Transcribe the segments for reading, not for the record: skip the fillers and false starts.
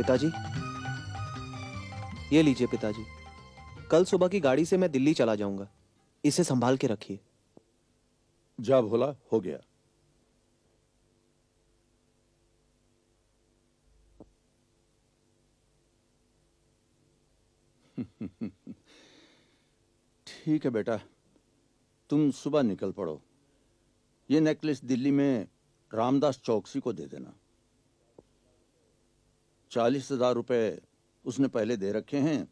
पिताजी, ये लीजिए पिताजी। कल सुबह की गाड़ी से मैं दिल्ली चला जाऊंगा। इसे संभाल के रखिए। जा भोला, हो गया। ठीक है बेटा, तुम सुबह निकल पड़ो। ये नेकलेस दिल्ली में रामदास चौकसी को दे देना। 40,000 रुपए उसने पहले दे रखे हैं,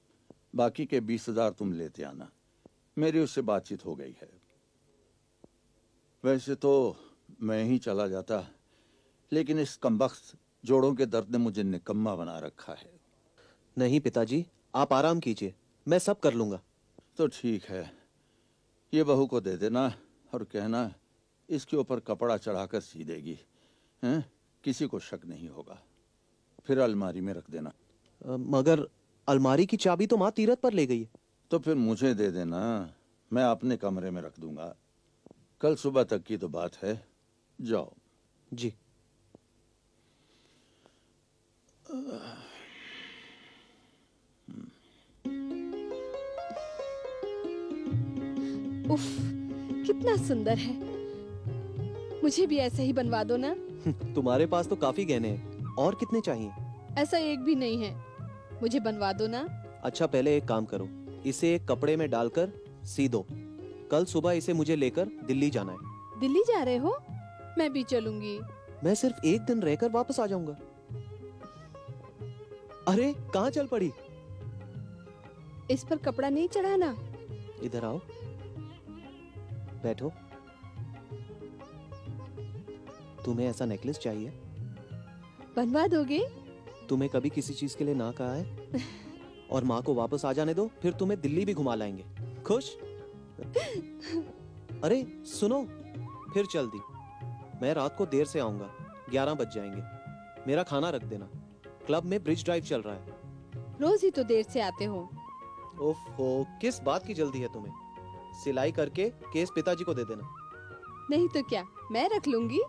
बाकी के 20,000 तुम लेते आना। मेरी उससे बातचीत हो गई है। वैसे तो मैं ही चला जाता, लेकिन इस कमबख्त जोड़ों के दर्द ने मुझे निकम्मा बना रखा है। नहीं पिताजी, आप आराम कीजिए, मैं सब कर लूंगा। तो ठीक है, ये बहू को दे देना और कहना इसके ऊपर कपड़ा चढ़ाकर सी देगी, हैं? किसी को शक नहीं होगा। फिर अलमारी में रख देना। मगर अलमारी की चाबी तो माँ तीरथ पर ले गई है। तो फिर मुझे दे देना, मैं अपने कमरे में रख दूंगा। कल सुबह तक की तो बात है। जाओ। जी। उफ, कितना सुंदर है। मुझे भी ऐसे ही बनवा दो ना। तुम्हारे पास तो काफी गहने हैं, और कितने चाहिए? ऐसा एक भी नहीं है, मुझे बनवा दो ना। अच्छा, पहले एक काम करो, इसे एक कपड़े में डालकर सी दो। कल सुबह इसे मुझे लेकर दिल्ली जाना है। दिल्ली जा रहे हो? मैं भी चलूंगी। मैं सिर्फ एक दिन रहकर वापस आ जाऊंगा। अरे कहाँ चल पड़ी? इस पर कपड़ा नहीं चढ़ाना। इधर आओ, बैठो। तुम्हें ऐसा नेकलेस चाहिए? बनवा दोगे? तुम्हें कभी किसी चीज के लिए ना कहा है? और माँ को वापस आ जाने दो, फिर तुम्हें दिल्ली भी घुमा लाएंगे। खुश? अरे सुनो, फिर चल दी। मैं रात को देर से आऊंगा, 11 बज जाएंगे। मेरा खाना रख देना। क्लब में ब्रिज ड्राइव चल रहा है। रोज ही तो देर से आते हो। ओफो, किस बात की जल्दी है तुम्हें? सिलाई करके केस पिताजी को दे देना। नहीं तो क्या, मैं रख लूंगी।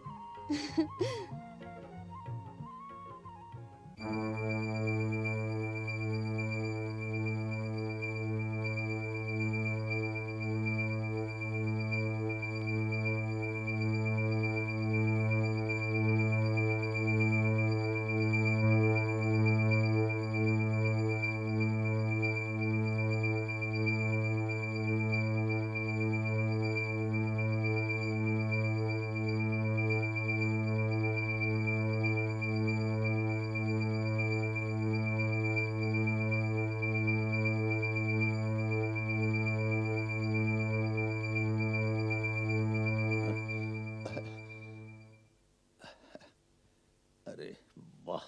अरे वाह,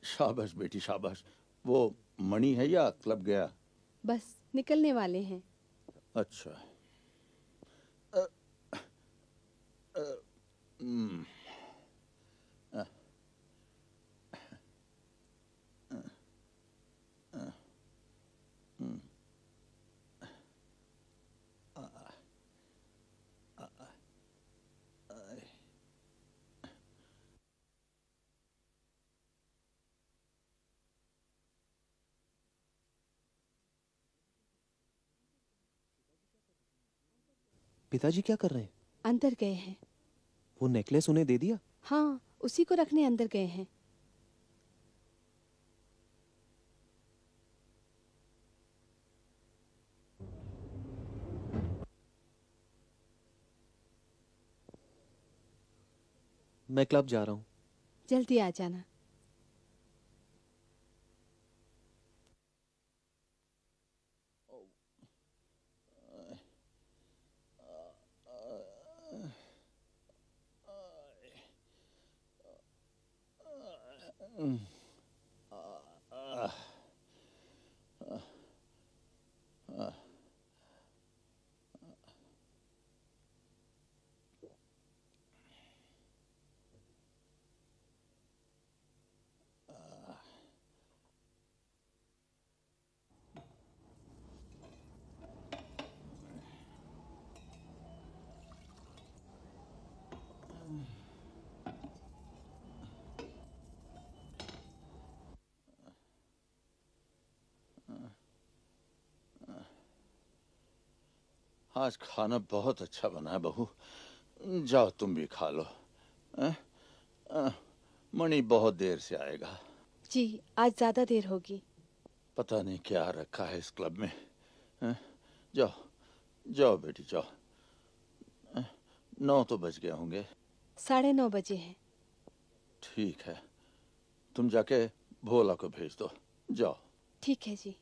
शाबाश बेटी शाबाश। वो मणि है या क्लब गया? बस निकलने वाले हैं। अच्छा। अ, अ, हम्म, अ, अ, अ, हम्म, अ, अ, अ, पिताजी क्या कर रहे हैं? अंदर गए हैं। वो नेकलेस उन्हें दे दिया? हाँ, उसी को रखने अंदर गए हैं। मैं क्लब जा रहा हूँ। जल्दी आ जाना। आज खाना बहुत अच्छा बना है बहू, जाओ तुम भी खा लो। मणि बहुत देर से आएगा। जी, आज ज्यादा देर होगी। पता नहीं क्या रखा है इस क्लब में। जाओ जाओ बेटी जाओ। 9 तो बज गए होंगे। 9:30 बजे हैं। ठीक है, तुम जाके भोला को भेज दो, जाओ। ठीक है जी।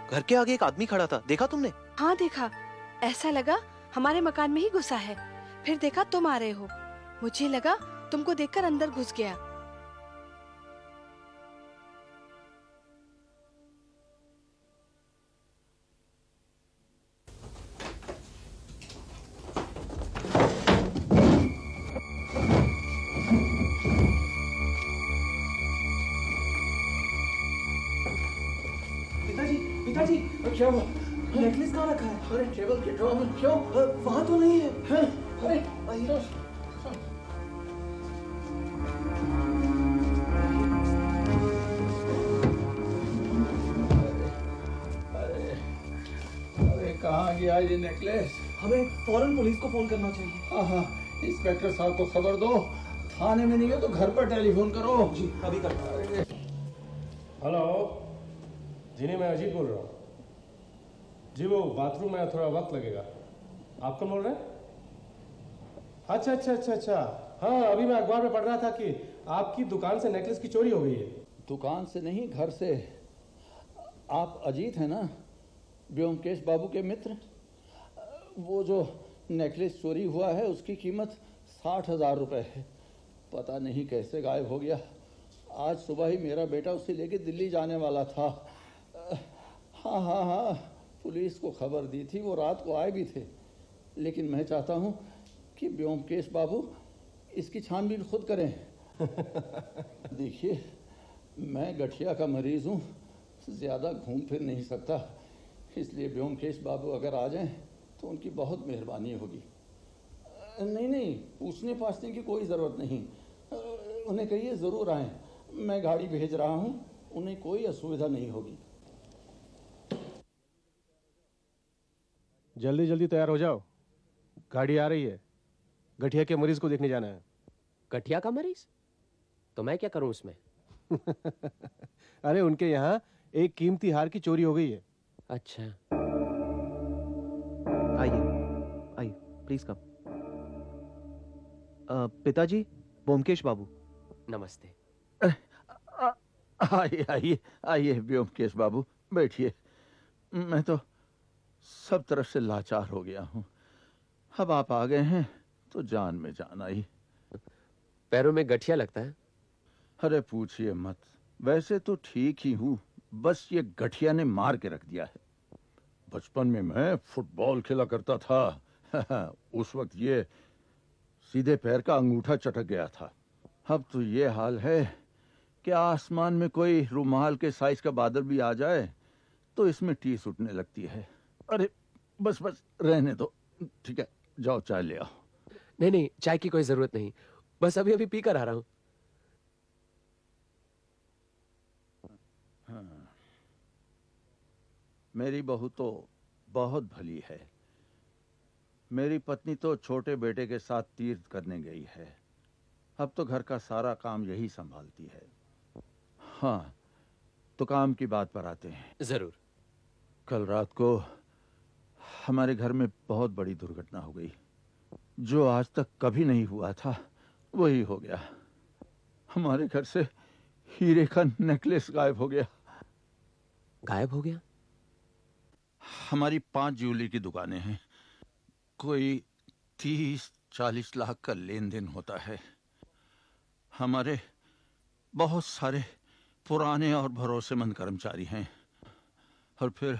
घर के आगे एक आदमी खड़ा था, देखा तुमने? हाँ देखा, ऐसा लगा हमारे मकान में ही घुसा है। फिर देखा तुम आ रहे हो, मुझे लगा तुमको देखकर अंदर घुस गया। पिताजी, क्या हुआ? नेकलेस कहाँ रखा है? अरे टेबल के ड्रॉर में। क्यों? वहाँ तो नहीं है। अरे आइए। अरे कहाँ गया ये नेकलेस? हमें फौरन पुलिस को फोन करना चाहिए। हाँ, इंस्पेक्टर साहब को खबर दो। थाने में नहीं है तो घर पर टेलीफोन करो। जी अभी करता हूँ। हेलो जी, नहीं मैं अजीत बोल रहा हूँ जी। वो बाथरूम में थोड़ा वक्त लगेगा। आप कौन बोल रहे हैं? अच्छा अच्छा अच्छा अच्छा, हाँ अभी मैं अखबार में पढ़ रहा था कि आपकी दुकान से नेकलेस की चोरी हो गई है। दुकान से नहीं, घर से। आप अजीत हैं ना, व्योमकेश बाबू के मित्र? वो जो नेकलेस चोरी हुआ है उसकी कीमत 60,000 रुपये है। पता नहीं कैसे गायब हो गया। आज सुबह ही मेरा बेटा उसे लेके दिल्ली जाने वाला था। हाँ हाँ हाँ, पुलिस को खबर दी थी, वो रात को आए भी थे। लेकिन मैं चाहता हूँ कि व्योमकेश बाबू इसकी छानबीन खुद करें। देखिए, मैं गठिया का मरीज़ हूँ, ज़्यादा घूम फिर नहीं सकता, इसलिए व्योमकेश बाबू अगर आ जाएं तो उनकी बहुत मेहरबानी होगी। नहीं नहीं, पूछने पाछने की कोई ज़रूरत नहीं, उन्हें कहिए ज़रूर आएं। मैं गाड़ी भेज रहा हूँ, उन्हें कोई असुविधा नहीं होगी। जल्दी जल्दी तैयार हो जाओ, गाड़ी आ रही है। गठिया के मरीज को देखने जाना है। गठिया का मरीज? तो मैं क्या करूं उसमें? अरे उनके यहाँ एक कीमती हार की चोरी हो गई है। अच्छा। आइए आइए, प्लीज कम। पिताजी, ब्योमकेश बाबू। नमस्ते। आइए आइए आइए ब्योमकेश बाबू, बैठिए। मैं तो सब तरफ से लाचार हो गया हूँ। अब आप आ गए हैं तो जान में जान आई। पैरों में गठिया लगता है? अरे पूछिए मत, वैसे तो ठीक ही हूँ, बस ये गठिया ने मार के रख दिया है। बचपन में मैं फुटबॉल खेला करता था उस वक्त ये सीधे पैर का अंगूठा चटक गया था। अब तो ये हाल है कि आसमान में कोई रुमाल के साइज का बादल भी आ जाए तो इसमें टीस उठने लगती है। अरे बस बस रहने दो, ठीक है, जाओ चाय ले आओ। नहीं नहीं, चाय की कोई जरूरत नहीं, बस अभी अभी पी कर आ रहा हूं। हाँ। मेरी बहू तो बहुत भली है। मेरी पत्नी तो छोटे बेटे के साथ तीर्थ करने गई है। अब तो घर का सारा काम यही संभालती है। हाँ, तो काम की बात पर आते हैं। जरूर। कल रात को हमारे घर में बहुत बड़ी दुर्घटना हो गई। जो आज तक कभी नहीं हुआ था वही हो गया। हमारे घर से हीरे का नेकलेस गायब हो गया। गायब हो गया? हमारी 5 ज्वेलरी की दुकानें हैं। कोई 30-40 लाख का लेन देन होता है। हमारे बहुत सारे पुराने और भरोसेमंद कर्मचारी हैं, और फिर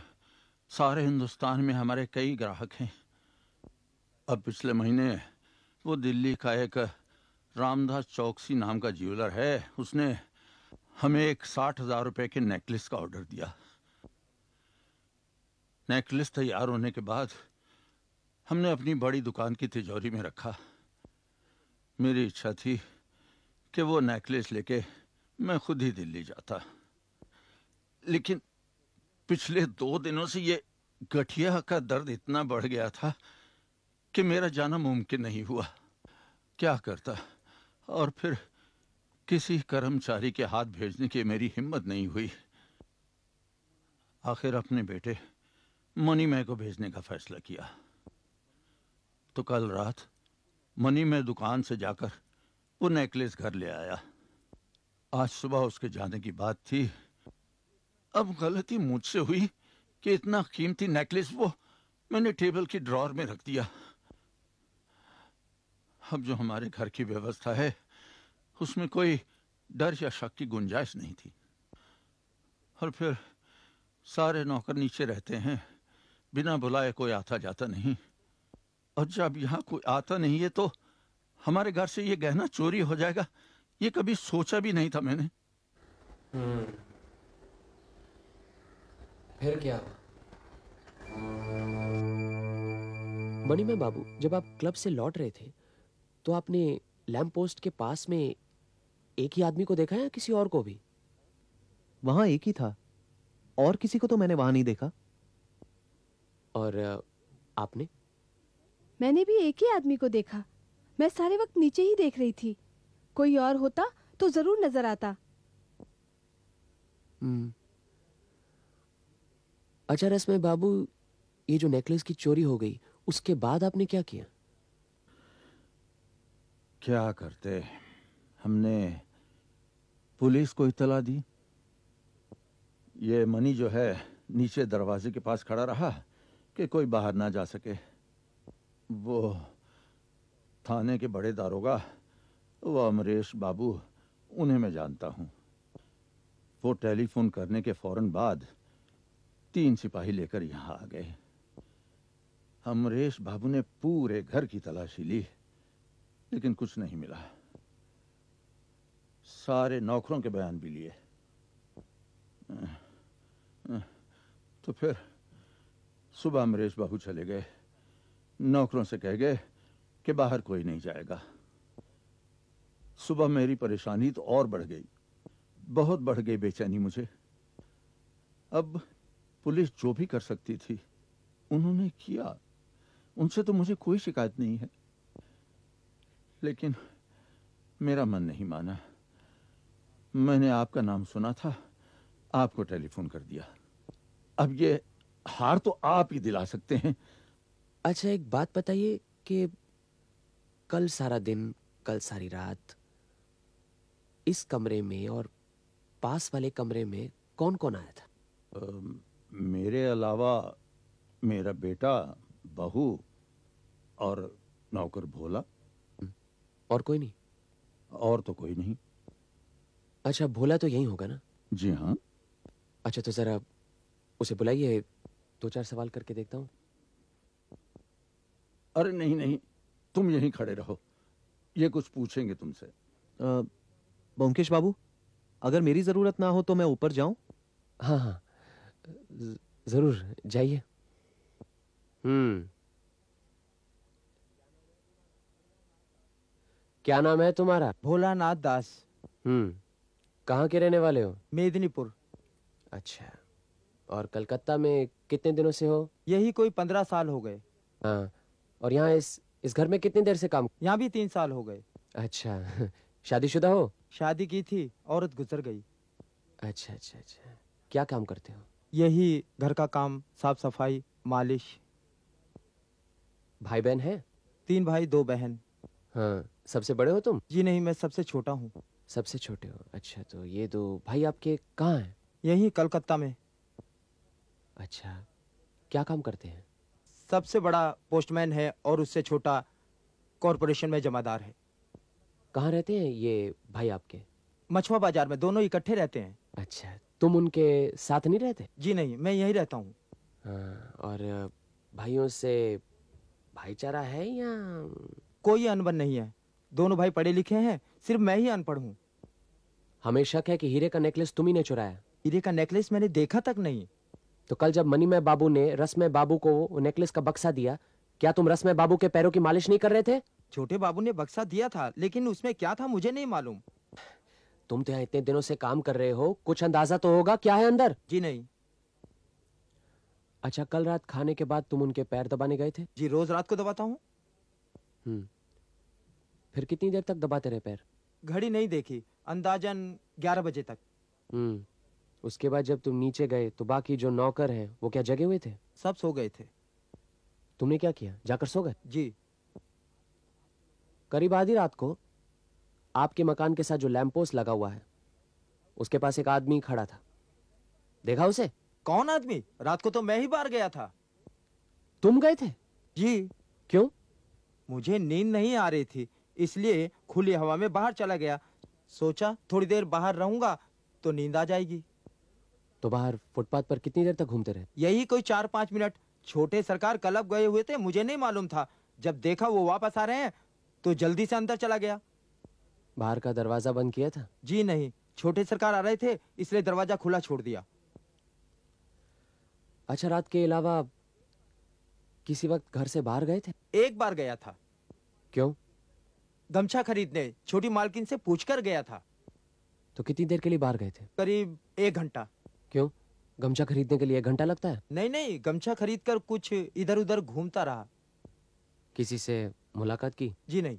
सारे हिंदुस्तान में हमारे कई ग्राहक हैं। अब पिछले महीने वो दिल्ली का एक रामदास चौकसी नाम का ज्वेलर है, उसने हमें एक 60,000 रुपए के नेकलेस का ऑर्डर दिया। नेकलेस तैयार होने के बाद हमने अपनी बड़ी दुकान की तिजोरी में रखा। मेरी इच्छा थी कि वो नेकलेस लेके मैं खुद ही दिल्ली जाता, लेकिन पिछले 2 दिनों से ये गठिया का दर्द इतना बढ़ गया था कि मेरा जाना मुमकिन नहीं हुआ। क्या करता, और फिर किसी कर्मचारी के हाथ भेजने की मेरी हिम्मत नहीं हुई। आखिर अपने बेटे मनीमय को भेजने का फैसला किया। तो कल रात मनीमय दुकान से जाकर वो नेकलेस घर ले आया। आज सुबह उसके जाने की बात थी। अब गलती मुझसे हुई कि इतना कीमती नेकलेस वो मैंने टेबल की ड्रॉर में रख दिया। अब जो हमारे घर की व्यवस्था है उसमें कोई डर या शक की गुंजाइश नहीं थी। और फिर सारे नौकर नीचे रहते हैं, बिना बुलाए कोई आता जाता नहीं। और जब यहाँ कोई आता नहीं है तो हमारे घर से ये गहना चोरी हो जाएगा, ये कभी सोचा भी नहीं था मैंने। फिर क्या? मनीमय बाबू, जब आप क्लब से लौट रहे थे तो आपने लैंप पोस्ट के पास में एक ही आदमी को देखा या किसी और को भी? वहां एक ही था, और किसी को तो मैंने वहां नहीं देखा। और आपने? मैंने भी एक ही आदमी को देखा। मैं सारे वक्त नीचे ही देख रही थी। कोई और होता तो जरूर नजर आता। अच्छा रसमय बाबू, ये जो नेकलेस की चोरी हो गई उसके बाद आपने क्या किया? क्या करते, हमने पुलिस को इत्तला दी। ये मनी जो है नीचे दरवाजे के पास खड़ा रहा कि कोई बाहर ना जा सके। वो थाने के बड़े दारोगा, वो अमरेश बाबू, उन्हें मैं जानता हूं। वो टेलीफोन करने के फौरन बाद 3 सिपाही लेकर यहां आ गए। अमरेश बाबू ने पूरे घर की तलाशी ली, लेकिन कुछ नहीं मिला। सारे नौकरों के बयान भी लिए। तो फिर सुबह अमरेश बाबू चले गए, नौकरों से कह गए कि बाहर कोई नहीं जाएगा। सुबह मेरी परेशानी तो और बढ़ गई, बहुत बढ़ गई बेचैनी मुझे। अब पुलिस जो भी कर सकती थी उन्होंने किया, उनसे तो मुझे कोई शिकायत नहीं है। लेकिन मेरा मन नहीं माना। मैंने आपका नाम सुना था, आपको टेलीफोन कर दिया। अब ये हार तो आप ही दिला सकते हैं। अच्छा एक बात बताइए कि कल सारा दिन, कल सारी रात इस कमरे में और पास वाले कमरे में कौन कौन आया था? मेरे अलावा मेरा बेटा, बहू और नौकर भोला। और कोई नहीं? और तो कोई नहीं। अच्छा भोला तो यही होगा ना? जी हाँ। अच्छा तो जरा उसे बुलाइए, 2-4 सवाल करके देखता हूँ। अरे नहीं नहीं, तुम यहीं खड़े रहो, ये कुछ पूछेंगे तुमसे। ब्योमकेश बाबू, अगर मेरी जरूरत ना हो तो मैं ऊपर जाऊं? हाँ हाँ जरूर जाइए। क्या नाम है तुम्हारा? भोलानाथ दास। कहाँ के रहने वाले हो? मेदिनीपुर। अच्छा, और कलकत्ता में कितने दिनों से हो? यही कोई 15 साल हो गए। हाँ, और यहाँ इस घर में कितनी देर से काम? यहाँ भी 3 साल हो गए। अच्छा शादीशुदा हो? शादी की थी, औरत गुजर गई। अच्छा अच्छा अच्छा, क्या काम करते हो? यही घर का काम, साफ सफाई, मालिश। भाई बहन है? 3 भाई 2 बहन। हाँ, सबसे बड़े हो तुम? जी नहीं, मैं सबसे छोटा हूँ। सबसे छोटे हो? अच्छा, तो ये 2 भाई आपके कहाँ हैं? यही कलकत्ता में। अच्छा, क्या काम करते हैं? सबसे बड़ा पोस्टमैन है और उससे छोटा कॉरपोरेशन में जमादार है। कहाँ रहते हैं ये भाई आपके? मछुआ बाजार में, दोनों इकट्ठे रहते हैं। अच्छा, तुम उनके साथ नहीं रहते? जी नहीं, मैं यहीं रहता हूँ। हाँ, और भाइयों से भाईचारा है या? कोई अनबन नहीं है, दोनों भाई पढ़े लिखे हैं, सिर्फ मैं ही अनपढ़ हूँ। हमें शक है कि हीरे का नेकलेस तुम ही ने चुराया। हीरे का नेकलेस मैंने देखा तक नहीं। तो कल जब मनीमय बाबू ने रसमय बाबू को वो नेकलेस का बक्सा दिया, क्या तुम रसमय बाबू के पैरों की मालिश नहीं कर रहे थे? छोटे बाबू ने बक्सा दिया था, लेकिन उसमें क्या था मुझे नहीं मालूम। तुम तो यहाँ इतने दिनों से काम कर रहे हो, कुछ अंदाजा तो होगा क्या है अंदर? जी नहीं। अच्छा, कल रात खाने के बाद तुम उनके पैर दबाने गए थे? जी, रोज रात को दबाता हूँ। फिर कितनी देर तक दबाते रहे पैर? घड़ी नहीं देखी, अंदाजन 11 बजे तक। उसके बाद जब तुम नीचे गए तो बाकी जो नौकर हैं वो क्या जगे हुए थे? सब सो गए थे। तुमने क्या किया, जाकर सो गए? जी। करीब आधी रात को आपके मकान के साथ जो लैंप पोस्ट लगा हुआ है उसके पास एक आदमी खड़ा था, देखा उसे? कौन आदमी? रात को तो मैं ही बाहर गया था। तुम गए थे? जी। क्यों? मुझे नींद नहीं आ रही थी, इसलिए खुली हवा में बाहर चला गया। सोचा थोड़ी देर बाहर रहूंगा तो नींद आ जाएगी। तो बाहर फुटपाथ पर कितनी देर तक घूमते रहे? यही कोई 4-5 मिनट। छोटे सरकार क्लब गए हुए थे, मुझे नहीं मालूम था। जब देखा वो वापस आ रहे हैं तो जल्दी से अंदर चला गया। बाहर का दरवाजा बंद किया था? जी नहीं, छोटे सरकार आ रहे थे इसलिए दरवाजा खुला छोड़ दिया। अच्छा, रात के अलावा किसी वक्त घर से बाहर गए थे? एक बार गया था। क्यों? गमछा खरीदने छोटी मालकिन से पूछकर गया था। तो कितनी देर के लिए बाहर गए थे? करीब 1 घंटा। क्यों, गमछा खरीदने के लिए 1 घंटा लगता है? नहीं नहीं, गमछा खरीदकर कुछ इधर उधर घूमता रहा। किसी से मुलाकात की? जी नहीं।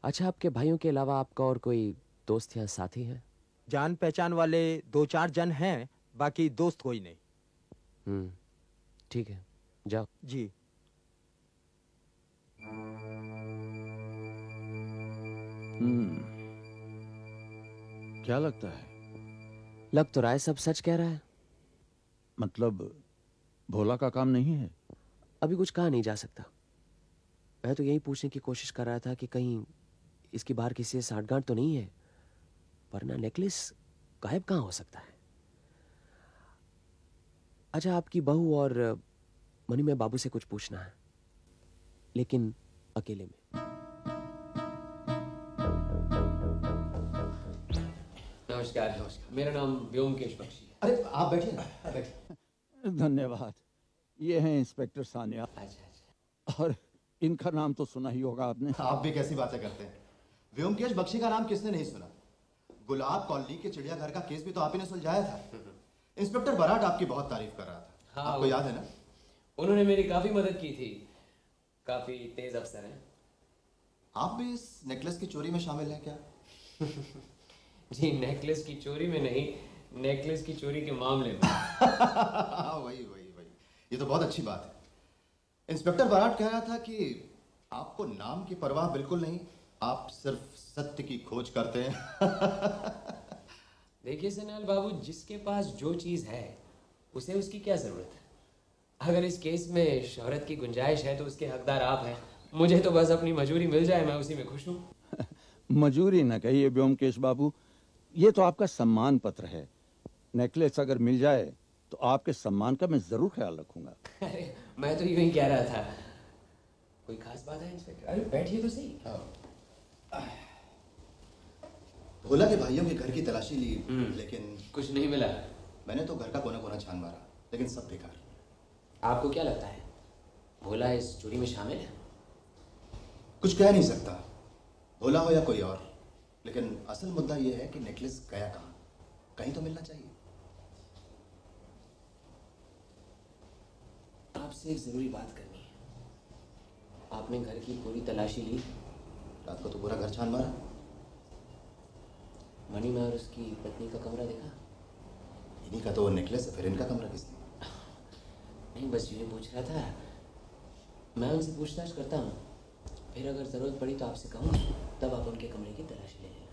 अच्छा, आपके भाइयों के अलावा आपका और कोई दोस्त या साथी है? जान पहचान वाले 2-4 जन हैं, बाकी दोस्त कोई नहीं। ठीक है, जाओ। जी। क्या लगता है? लग तो रहा है सब सच कह रहा है। मतलब भोला का काम नहीं है? अभी कुछ कहा नहीं जा सकता। मैं तो यही पूछने की कोशिश कर रहा था कि कहीं इसकी बाहर किसी से साठगांठ तो नहीं है, वरना नेकलेस गायब कहाँ हो सकता है। अच्छा, आपकी बहू और मनीमय बाबू से कुछ पूछना है, लेकिन अकेले में। नमस्कार। नमस्कार, मेरा नाम व्योमकेश बख्शी है। अरे आप बैठिए ना, बैठिए। धन्यवाद। ये हैं इंस्पेक्टर सानिया। अच्छा। और इनका नाम तो सुना ही होगा आपने। आप भी कैसी बातें करते हैं, व्योमकेश बख्शी का नाम किसने नहीं सुना। गुलाब कॉलोनी के चिड़ियाघर का केस भी तो आप ही ने सुलझाया था। इंस्पेक्टर बराट आपकी बहुत तारीफ कर रहा था। हाँ, आपको याद है ना? उन्होंने मेरी काफी मदद की थी, काफी तेज अफसर हैं। आप भी इस नेकलेस की चोरी में शामिल हैं क्या? जी नेकलेस की चोरी में नहीं, नेकलेस की चोरी के मामले में। वही वही वही, ये तो बहुत अच्छी बात है। इंस्पेक्टर बराट कह रहा था कि आपको नाम की परवाह बिल्कुल नहीं, आप सिर्फ सत्य की खोज करते हैं। देखिए सन्याल बाबू, जिसके पास जो चीज है उसे उसकी क्या जरूरत है। अगर इस केस में शोहरत की गुंजाइश है तो उसके हकदार आप हैं। मुझे तो बस अपनी मजूरी मिल जाए, मैं उसी में खुश हूँ। मजूरी न कहिए व्योमकेश बाबू, ये तो आपका सम्मान पत्र है। नेकलेस अगर मिल जाए तो आपके सम्मान का मैं जरूर ख्याल रखूंगा। अरे मैं तो यूं ही कह रहा था। कोई खास बात है इंस्पेक्टर? अरे बैठिए तो सही। भोला के भाइयों के घर की तलाशी ली, लेकिन कुछ नहीं मिला। मैंने तो घर का कोना कोना छान मारा, लेकिन सब बेकार। आपको क्या लगता है भोला इस चोरी में शामिल है? कुछ कह नहीं सकता, भोला हो या कोई और, लेकिन असल मुद्दा यह है कि नेकलेस गया कहाँ, कहीं तो मिलना चाहिए। आपसे एक जरूरी बात करनी है। आपने घर की पूरी तलाशी ली? रात को तो पूरा घर छान मारा। मणि में और उसकी पत्नी का कमरा देखा? इन्हीं का तो वो नेकलेस है, फिर इनका कमरा किसने? नहीं, बस यूँ पूछ रहा था। मैं उनसे पूछताछ करता हूँ, फिर अगर जरूरत पड़ी तो आपसे कहूँगा, तब आप उनके कमरे की तलाशी ले लेना।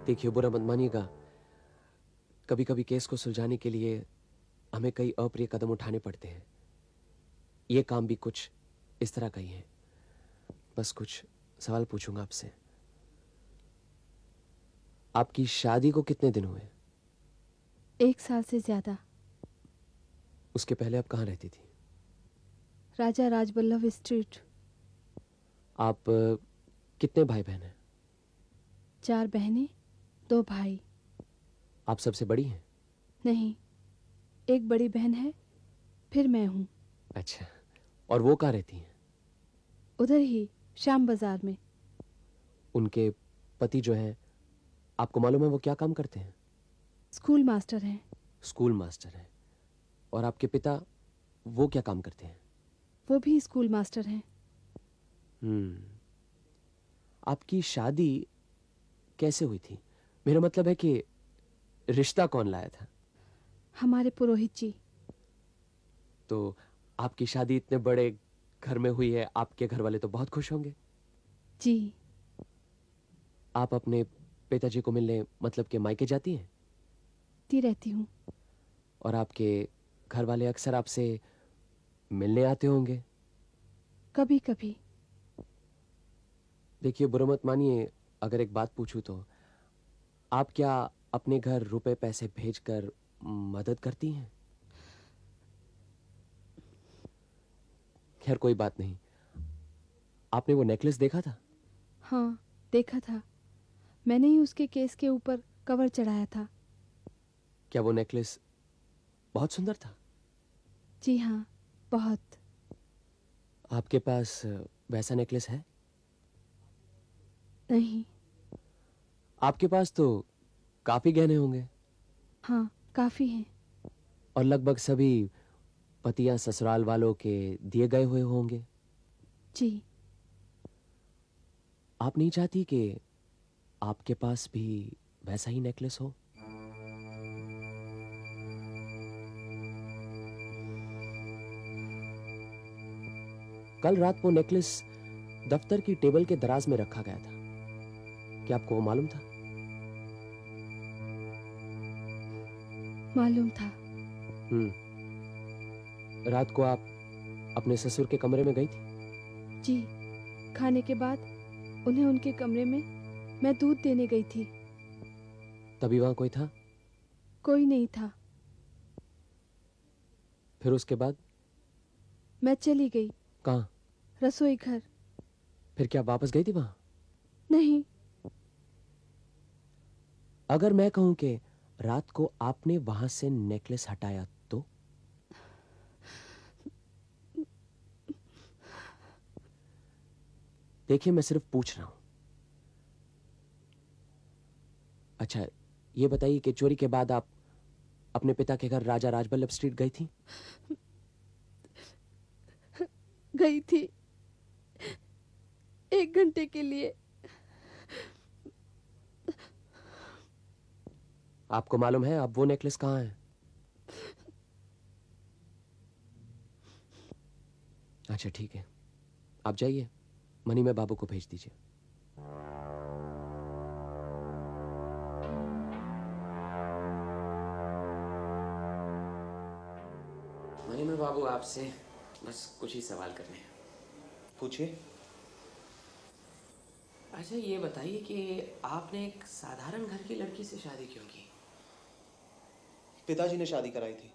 देखिए, बुरा मत मानिएगा, कभी कभी केस को सुलझाने के लिए हमें कई अप्रिय कदम उठाने पड़ते हैं। ये काम भी कुछ इस तरह का ही है। बस कुछ सवाल पूछूंगा आपसे। आपकी शादी को कितने दिन हुए? 1 साल से ज्यादा। उसके पहले आप कहाँ रहती थी? राजा राजबल्लभ स्ट्रीट। आप कितने भाई बहन हैं? 4 बहनें, 2 भाई। आप सबसे बड़ी हैं? नहीं, एक बड़ी बहन है, फिर मैं हूँ। अच्छा, और वो कहाँ रहती हैं? उधर ही श्याम बाजार में। उनके पति जो हैं, आपको मालूम है वो क्या काम करते हैं? स्कूल मास्टर हैं। स्कूल मास्टर हैं। और आपके पिता, वो क्या काम करते हैं? वो भी स्कूल मास्टर हैं। आपकी शादी कैसे हुई थी? मेरा मतलब है कि रिश्ता कौन लाया था? हमारे पुरोहित जी। तो आपकी शादी इतने बड़े घर में हुई है, आपके घर वाले तो बहुत खुश होंगे। जी। आप अपने पिताजी को मिलने मतलब के मायके जाती हैं? ती रहती हूँ। और आपके घर वाले अक्सर आपसे मिलने आते होंगे? कभी कभी। देखिए, बुरा मत मानिए अगर एक बात पूछूं तो, आप क्या अपने घर रुपए पैसे भेजकर मदद करती हैं? खैर कोई बात नहीं। आपने वो नेकलेस देखा था? हाँ, देखा था। मैंने ही उसके केस के ऊपर कवर चढ़ाया था। क्या वो नेकलेस बहुत सुंदर था? जी हाँ, बहुत। आपके पास वैसा नेकलेस है? नहीं। आपके पास तो काफी गहने होंगे। हाँ, काफी हैं। और लगभग सभी पतियां ससुराल वालों के दिए गए हुए होंगे। जी। आप नहीं चाहती कि आपके पास भी वैसा ही नेकलेस हो? कल रात वो नेकलेस दफ्तर की टेबल के दराज में रखा गया था। क्या आपको वो मालूम था? मालूम था। रात को आप अपने ससुर के कमरे में गई थी? जी, खाने के बाद उन्हें उनके कमरे में मैं दूध देने गई थी। तभी वहां कोई था? कोई नहीं था। फिर उसके बाद? मैं चली गई। कहाँ? रसोई घर। फिर क्या वापस गई थी वहां? नहीं। अगर मैं कहूं कि रात को आपने वहां से नेकलेस हटाया तो? देखिए, मैं सिर्फ पूछ रहा हूं। अच्छा, ये बताइए कि चोरी के बाद आप अपने पिता के घर राजा राजबल्लभ स्ट्रीट गई थी? गई थी, 1 घंटे के लिए। आपको मालूम है अब वो नेकलेस कहाँ है? अच्छा ठीक है, आप जाइए, मनी में बाबू को भेज दीजिए। मनी में बाबू, आपसे बस कुछ ही सवाल करने हैं। पूछिए। अच्छा ये बताइए कि आपने एक साधारण घर की लड़की से शादी क्यों की? पिताजी ने शादी कराई थी।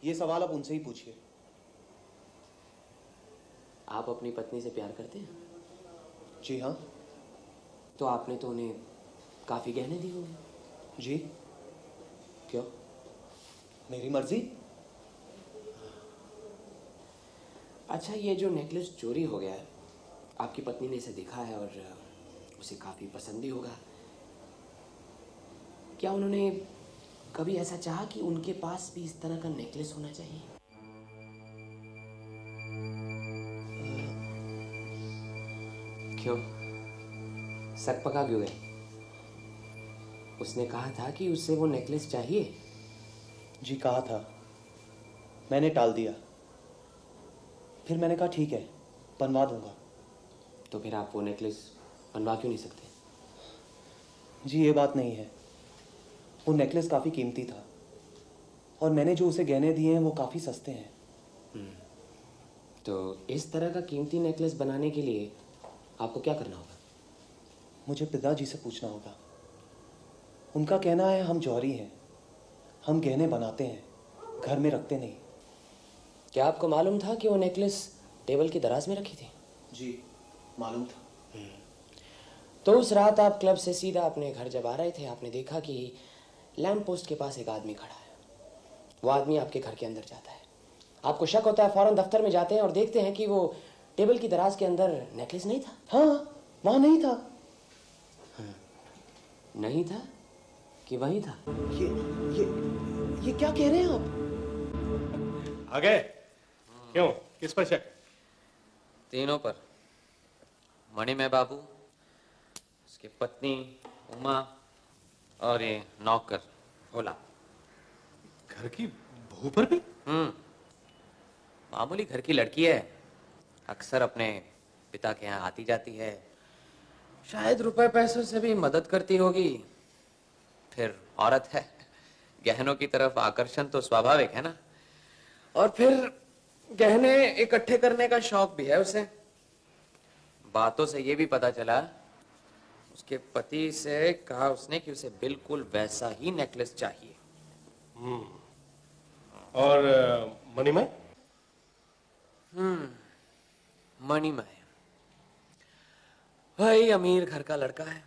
ये सवाल आप उनसे ही पूछिए। आप अपनी पत्नी से प्यार करते हैं? जी हाँ। तो आपने तो उन्हें काफी गहने दिए होंगे। जी। क्यों? मेरी मर्जी। अच्छा ये जो नेकलेस चोरी हो गया है, आपकी पत्नी ने इसे देखा है और उसे काफी पसंद भी होगा। क्या उन्होंने कभी ऐसा चाहा कि उनके पास भी इस तरह का नेकलेस होना चाहिए? क्यों? सक पका क्यों गए? उसने कहा था कि उसे वो नेकलेस चाहिए। जी कहा था, मैंने टाल दिया। फिर मैंने कहा ठीक है, बनवा दूंगा। तो फिर आप वो नेकलेस बनवा क्यों नहीं सकते? जी ये बात नहीं है, वो नेकलेस काफ़ी कीमती था और मैंने जो उसे गहने दिए हैं वो काफ़ी सस्ते हैं। तो इस तरह का कीमती नेकलेस बनाने के लिए आपको क्या करना होगा? मुझे पिताजी से पूछना होगा। उनका कहना है हम जौहरी हैं, हम गहने बनाते हैं, घर में रखते नहीं। क्या आपको मालूम था कि वो नेकलेस टेबल की दराज में रखी थी? जी मालूम था। तो उस रात आप क्लब से सीधा अपने घर जब आ रहे थे, आपने देखा कि लैंप पोस्ट के पास एक आदमी खड़ा है। वो आदमी आपके घर के अंदर जाता है, आपको शक होता है, फौरन दफ्तर में जाते हैं और देखते हैं कि वो टेबल की दराज के अंदर नेकलेस नहीं था। हाँ, वहाँ नहीं था। नहीं था कि वहीं था? ये क्या कह रहे हैं आप? आ गए? क्यों, किस पर शक? तीनों पर। मणि में बाबू, उसकी पत्नी उमा और ये नौकर भोला। घर की बहू पर भी? मामूली घर की लड़की है, अक्सर अपने पिता के यहाँ आती जाती है, शायद रुपए पैसों से भी मदद करती होगी। फिर औरत है, गहनों की तरफ आकर्षण तो स्वाभाविक है ना। और फिर गहने इकट्ठे करने का शौक भी है उसे। बातों से ये भी पता चला, उसके पति से कहा उसने कि उसे बिल्कुल वैसा ही नेकलेस चाहिए। और मणिमय? मणिमय भाई अमीर घर का लड़का है,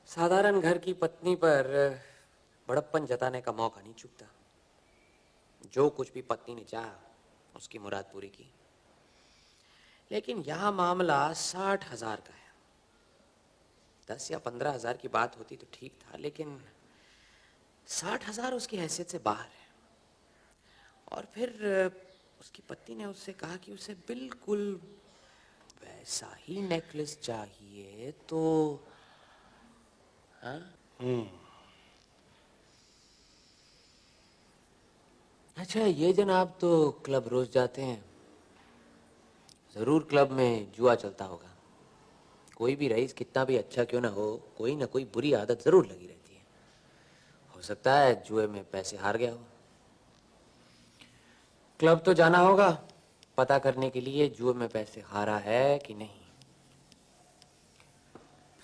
साधारण घर की पत्नी पर बड़प्पन जताने का मौका नहीं चूकता। जो कुछ भी पत्नी ने चाहा उसकी मुराद पूरी की। लेकिन यह मामला 60,000 का है। 10 या 15,000 की बात होती तो ठीक था, लेकिन 60,000 उसकी हैसियत से बाहर है। और फिर उसकी पत्नी ने उससे कहा कि उसे बिल्कुल वैसा ही नेकलेस चाहिए। तो हाँ? अच्छा ये जनाब तो क्लब रोज जाते हैं, जरूर क्लब में जुआ चलता होगा। कोई भी रईस कितना भी अच्छा क्यों ना हो, कोई ना कोई बुरी आदत जरूर लगी रहती है। हो सकता है जुए में पैसे हार गया हो। क्लब तो जाना होगा पता करने के लिए जुए में पैसे हारा है कि नहीं।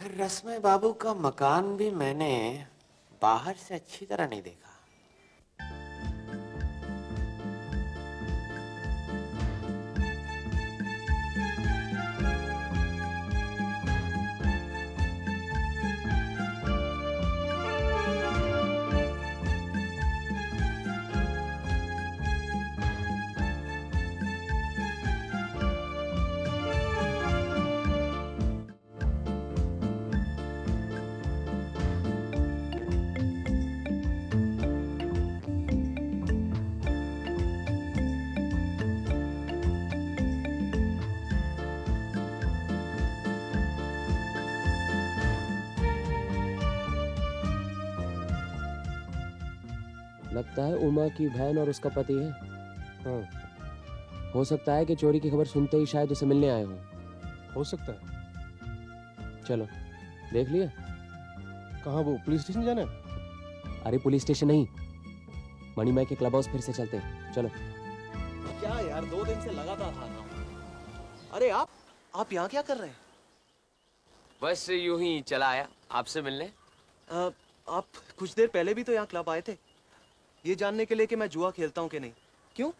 फिर रस्मे बाबू का मकान भी मैंने बाहर से अच्छी तरह नहीं देखा। लगता है उमा की बहन और उसका पति है। हाँ, हो सकता है कि चोरी की खबर सुनते ही शायद उसे मिलने आए हो। हो सकता है। चलो देख लिया। कहाँ, वो पुलिस स्टेशन जाना है? अरे पुलिस स्टेशन नहीं, मणिमय के क्लब हाउस फिर से चलते हैं। चलो। क्या यार, 2 दिन से लगातार हार रहा हूँ। अरे आप यहाँ क्या कर रहे हैं? बस यूं ही चला आया आपसे मिलने। आप कुछ देर पहले भी तो यहाँ क्लब आए थे, ये जानने के लिए कि मैं जुआ खेलता हूँ कि नहीं। क्यों?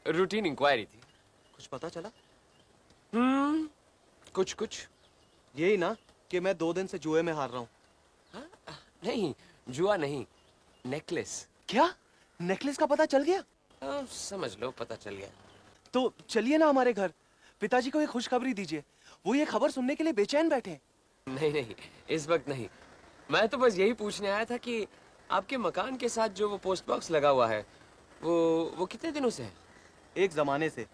रूटीन इंक्वायरी थी। कुछ पता चला? कुछ यही ना कि मैं 2 दिन से जुए में हार रहा हूँ। नहीं, जुआ नहीं, नेकलेस। क्या? नेकलेस का पता चल गया? समझ लो पता चल गया। तो चलिए ना हमारे घर, पिताजी को एक खुशखबरी दीजिए। वो ये खबर सुनने के लिए बेचैन बैठे हैं। नहीं, इस वक्त नहीं। मैं तो बस यही पूछने आया था कि आपके मकान के साथ जो वो पोस्ट बॉक्स लगा हुआ है वो कितने दिनों से है? एक जमाने से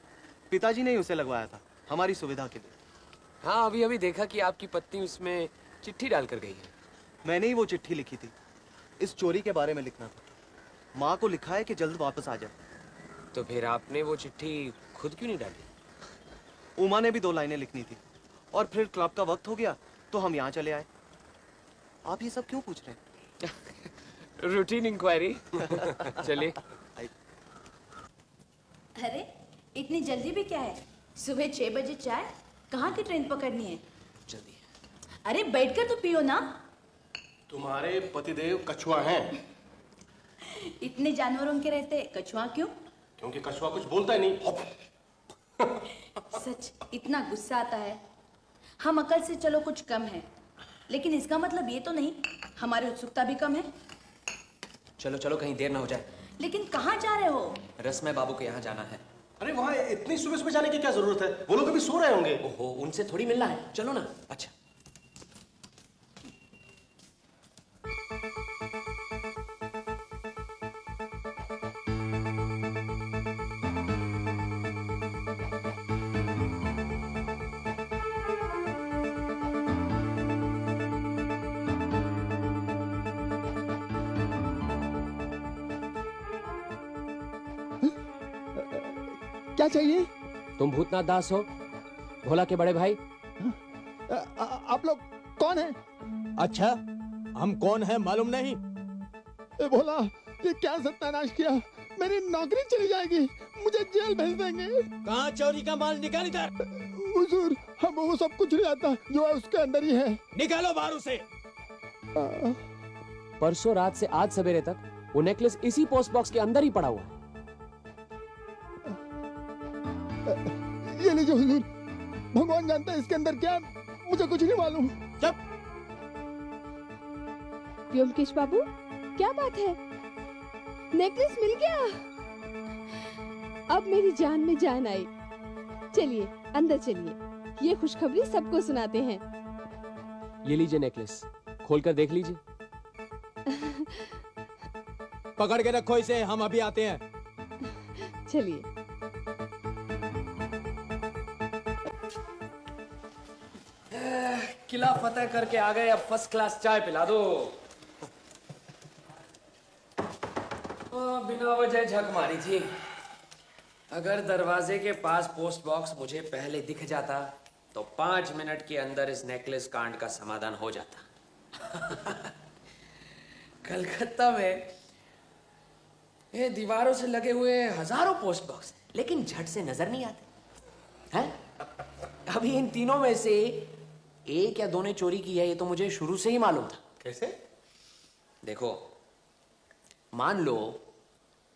पिताजी ने ही उसे लगवाया था, हमारी सुविधा के लिए। हाँ, अभी देखा कि आपकी पत्नी उसमें चिट्ठी डालकर गई है। मैंने ही वो चिट्ठी लिखी थी। इस चोरी के बारे में लिखना था। माँ को लिखा है कि जल्द वापस आ जाए। तो फिर आपने वो चिट्ठी खुद क्यों नहीं डाली? उमा ने भी 2 लाइनें लिखनी थी और फिर क्लब का वक्त हो गया तो हम यहाँ चले आए। आप ये सब क्यों पूछ रहे हैं? Routine inquiry. चलिए। अरे इतनी जल्दी भी क्या है? सुबह 6 बजे चाय, कहाँ की ट्रेन पकड़नी है? जल्दी। अरे बैठकर तो पियो ना। तुम्हारे पतिदेव कछुआ हैं। इतने जानवरों के रहते कछुआ क्यों? क्योंकि कछुआ कुछ बोलता ही नहीं। सच, इतना गुस्सा आता है। हम अकल से चलो कुछ कम है, लेकिन इसका मतलब ये तो नहीं हमारी उत्सुकता भी कम है। चलो कहीं देर ना हो जाए। लेकिन कहाँ जा रहे हो? रसमय बाबू के यहाँ जाना है। अरे वहाँ इतनी सुबह सुबह जाने की क्या जरूरत है? वो लोग अभी सो रहे होंगे। ओहो, उनसे थोड़ी मिलना है, चलो ना। अच्छा। क्या चाहिए? तुम भूतनाथ दास हो, भोला के बड़े भाई? आप लोग कौन हैं? अच्छा, हम कौन हैं मालूम नहीं? भोला, ये क्या सत्यानाश किया? मेरी नौकरी चली जाएगी, मुझे जेल भेज देंगे। कहाँ चोरी का माल? निकाल इधर। हुजूर, हम वो सब कुछ नहीं आता जो है उसके अंदर ही है। निकालो बाहर उसे। परसों रात से आज सवेरे तक वो नेकलेस इसी पोस्ट बॉक्स के अंदर ही पड़ा हुआ है। ये लीजिए हुजूर, भगवान जानता है इसके अंदर क्या, मुझे कुछ नहीं मालूम। चुप। व्योमकेश बाबू, क्या बात है? नेकलेस मिल गया? अब मेरी जान में जान आई। चलिए अंदर चलिए, ये खुशखबरी सबको सुनाते हैं। ये लीजिए नेकलेस, खोलकर देख लीजिए। पकड़ के रखो इसे, हम अभी आते हैं। चलिए। किला फतेह करके आ गए, अब फर्स्ट क्लास चाय पिला दो। बिना वजह झक मारी थी। अगर दरवाजे के पास पोस्ट बॉक्स मुझे पहले दिख जाता तो 5 मिनट के अंदर इस नेकलेस कांड का समाधान हो जाता। कलकत्ता में ये दीवारों से लगे हुए हजारों पोस्ट बॉक्स, लेकिन झट से नजर नहीं आते हैं। अभी इन तीनों में से एक या 2 ने चोरी की है, ये तो मुझे शुरू से ही मालूम था। कैसे? देखो, मान लो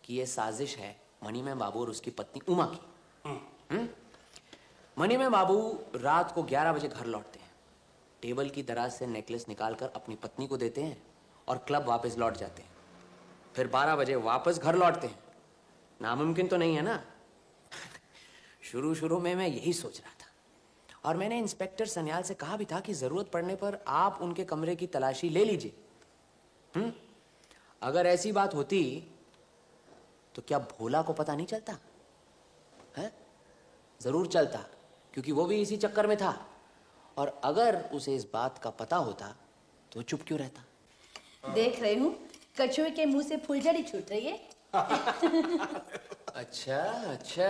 कि ये साजिश है मणिमय बाबू और उसकी पत्नी उमा की। मणिमय बाबू रात को 11 बजे घर लौटते हैं, टेबल की दराज से नेकलेस निकालकर अपनी पत्नी को देते हैं और क्लब वापस लौट जाते हैं। फिर 12 बजे वापस घर लौटते हैं। नामुमकिन तो नहीं है ना? शुरू में मैं यही सोच रहा था, और मैंने इंस्पेक्टर सन्याल से कहा भी था कि जरूरत पड़ने पर आप उनके कमरे की तलाशी ले लीजिए। अगर ऐसी बात होती तो क्या भोला को पता नहीं चलता? है? जरूर चलता, क्योंकि वो भी इसी चक्कर में था। और अगर उसे इस बात का पता होता तो चुप क्यों रहता? देख रही हूँ कछुए के मुंह से फुलझड़ी छूट रही है। अच्छा अच्छा,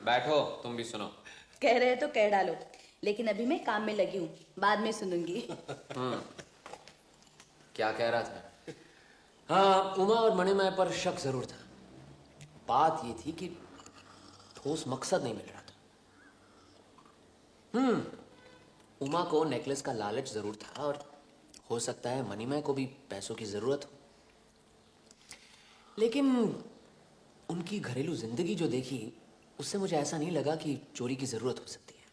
बैठो, तुम भी सुनो। कह रहे तो कह डालो, लेकिन अभी मैं काम में लगी हूँ, बाद में सुनूंगी। क्या कह रहा था? हाँ, उमा और मणिमय पर शक जरूर था। बात ये थी कि ठोस मकसद नहीं मिल रहा था। उमा को नेकलेस का लालच जरूर था और हो सकता है मणिमय को भी पैसों की जरूरत हो, लेकिन उनकी घरेलू जिंदगी जो देखी उससे मुझे ऐसा नहीं लगा कि चोरी की जरूरत हो सकती है।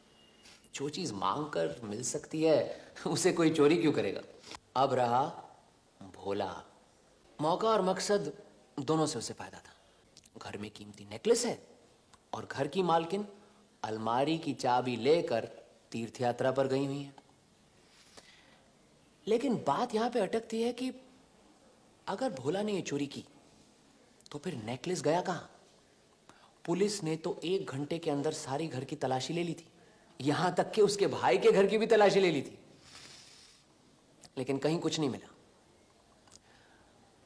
जो चीज मांग कर मिल सकती है उसे कोई चोरी क्यों करेगा। अब रहा भोला। मौका और मकसद दोनों से उसे फायदा था। घर में कीमती नेकलेस है और घर की मालकिन अलमारी की चाबी लेकर तीर्थ यात्रा पर गई हुई है। लेकिन बात यहां पे अटकती है कि अगर भोला ने ये चोरी की तो फिर नेकलेस गया कहां? पुलिस ने तो 1 घंटे के अंदर सारी घर की तलाशी ले ली थी, यहां तक कि उसके भाई के घर की भी तलाशी ले ली थी, लेकिन कहीं कुछ नहीं मिला।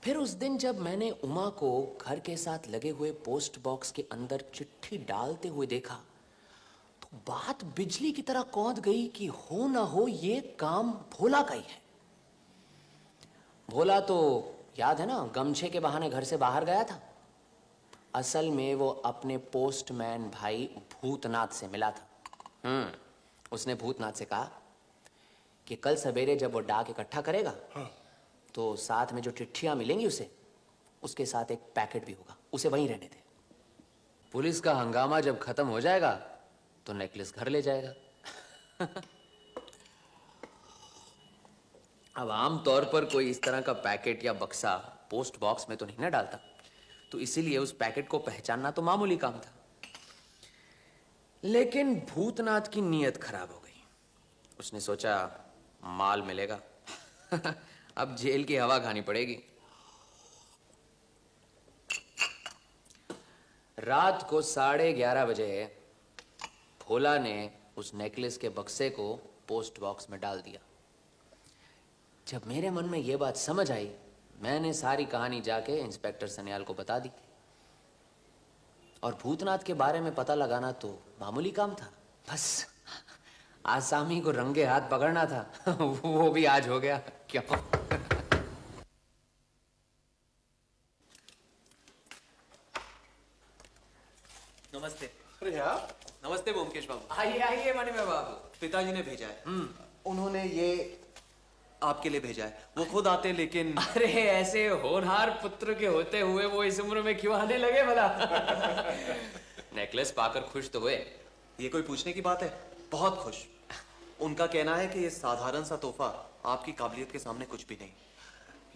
फिर उस दिन जब मैंने उमा को घर के साथ लगे हुए पोस्ट बॉक्स के अंदर चिट्ठी डालते हुए देखा तो बात बिजली की तरह कौंध गई कि हो ना हो ये काम भोला का ही है। भोला तो याद है ना, गमछे के बहाने घर से बाहर गया था। असल में वो अपने पोस्टमैन भाई भूतनाथ से मिला था। उसने भूतनाथ से कहा कि कल सवेरे जब वो डाक इकट्ठा करेगा तो साथ में जो चिट्ठियां मिलेंगी उसे, उसके साथ एक पैकेट भी होगा, उसे वहीं रहने दे। पुलिस का हंगामा जब खत्म हो जाएगा तो नेकलेस घर ले जाएगा। अब आम तौर पर कोई इस तरह का पैकेट या बक्सा पोस्ट बॉक्स में तो नहीं ना डालता, तो इसीलिए उस पैकेट को पहचानना तो मामूली काम था। लेकिन भूतनाथ की नीयत खराब हो गई। उसने सोचा माल मिलेगा, अब जेल की हवा खानी पड़ेगी। रात को 11:30 बजे भोला ने उस नेकलेस के बक्से को पोस्ट बॉक्स में डाल दिया। जब मेरे मन में यह बात समझ आई, मैंने सारी कहानी जाके इंस्पेक्टर सन्याल को बता दी। और भूतनाथ के बारे में पता लगाना तो मामूली काम था, बस आसामी को रंगे हाथ पकड़ना था। वो भी आज हो गया। क्यों? नमस्ते। अरे यार, नमस्ते ब्योमकेश बाबू। आइए आइए मणिमय बाबू। पिताजी ने भेजा है। उन्होंने ये आपके लिए भेजा है। वो खुद आते लेकिन अरे ऐसे होनहार पुत्र के होते हुए वो इस उम्र में क्यों आने लगे भला? नेकलेस पाकर खुश तो हुए। ये कोई पूछने की बात है? बहुत खुश। उनका कहना है कि ये साधारण सा तोहफा आपकी काबिलियत के सामने कुछ भी नहीं।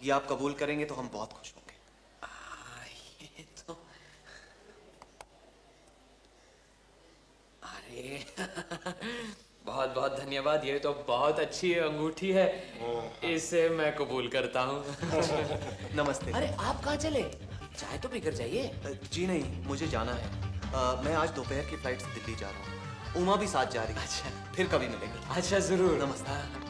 ये आप कबूल करेंगे तो हम बहुत खुश होंगे। ये तो अरे बहुत बहुत धन्यवाद। ये तो बहुत अच्छी अंगूठी है, इसे मैं कबूल करता हूँ। नमस्ते। अरे आप कहाँ चले? चाय तो पीकर जाइए। जी नहीं, मुझे जाना है। मैं आज दोपहर की फ्लाइट से दिल्ली जा रहा हूँ। उमा भी साथ जा रही है। अच्छा, फिर कभी मिलेंगे। अच्छा जरूर। नमस्ते।